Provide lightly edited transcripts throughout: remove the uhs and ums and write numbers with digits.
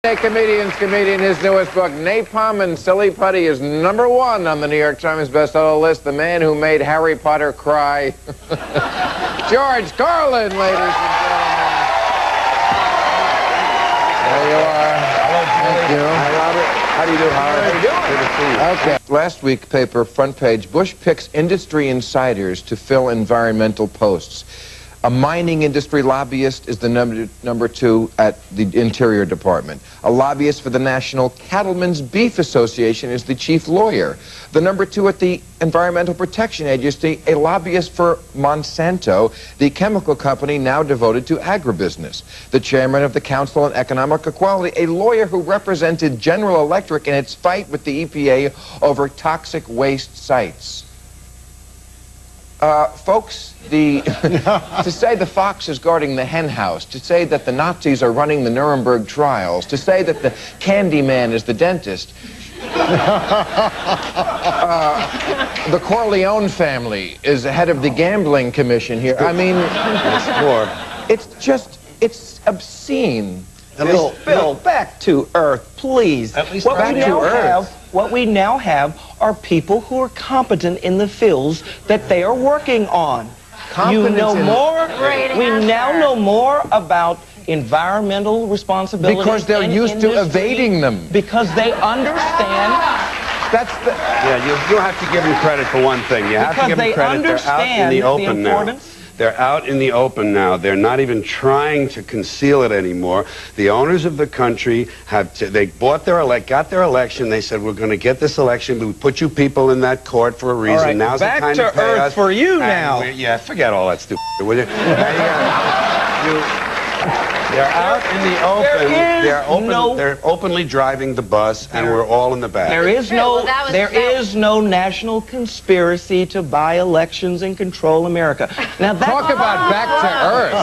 Comedian, his newest book, Napalm and Silly Putty, is #1 on the New York Times bestseller list. The man who made Harry Potter cry. George Carlin, ladies and gentlemen. There you are. Hello, Julie. Thank you. Hi, Robert. How do you do, Howard? How are you doing? Good to see you. Okay. Last week, paper front page, Bush picks industry insiders to fill environmental posts. A mining industry lobbyist is the number 2 at the Interior Department. A lobbyist for the National Cattlemen's Beef Association is the chief lawyer. The number 2 at the Environmental Protection Agency, a lobbyist for Monsanto, the chemical company now devoted to agribusiness. The chairman of the Council on Economic Equality, a lawyer who represented General Electric in its fight with the EPA over toxic waste sites. Folks, to say the fox is guarding the hen house, to say that the Nazis are running the Nuremberg trials, to say that the candy man is the dentist, the Corleone family is the head of the gambling commission here. I mean, it's obscene. Bill, back to Earth, please. At least what back we to now Earth. have, what we now have are people who are competent in the fields that they are working on. You know more. We now know more about environmental responsibility because they're used to evading them. Because they understand. That's the. Yeah, you have to give them credit for one thing. You have to give them credit. They're out in the open now. They're out in the open now. They're not even trying to conceal it anymore. The owners of the country they got their election. They said, we're going to get this election. We put you people in that court for a reason. All right, now's back the time to pay Earth us. for you And now. Yeah, forget all that stupid, will you? They're out in the open. They're openly driving the bus, and we're all in the back. There is no national conspiracy to buy elections and control America. Now Talk about back to Earth.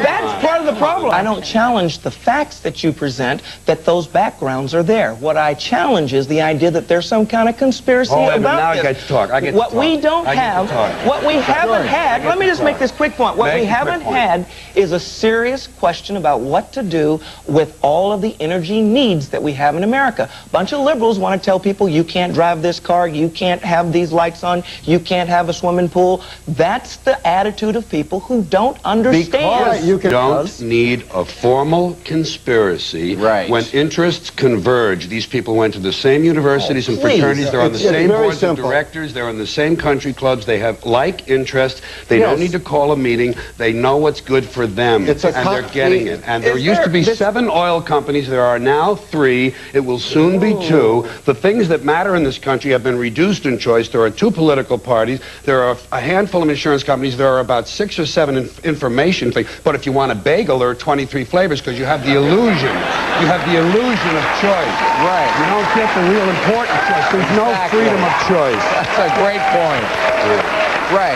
That's part of the problem. I don't challenge the facts that you present, that those backgrounds are there. What I challenge is the idea that there's some kind of conspiracy about now this. I get to talk. What we don't have, what we haven't had, let me just make this quick point. What we haven't had is a serious question about what to do with all of the energy needs that we have in America. A bunch of liberals want to tell people you can't drive this car, you can't have these lights on, you can't have a swimming pool. That's the attitude of people who don't understand. You don't need a formal conspiracy when interests converge. These people went to the same universities and fraternities. They're on the same boards of directors. They're in the same country clubs. They have like interests. They don't need to call a meeting. They know what's good for them, and they're getting it. And there used to be 7 oil companies. There are now 3. It will soon be 2. The things that matter in this country have been reduced in choice. There are 2 political parties. There are a handful of insurance companies. There are about 6 or 7 information things. But if you want a bagel, there are 23 flavors because you have the illusion. You have the illusion of choice. Right. You don't get the real important choice. There's no freedom of choice. That's a great point. Right.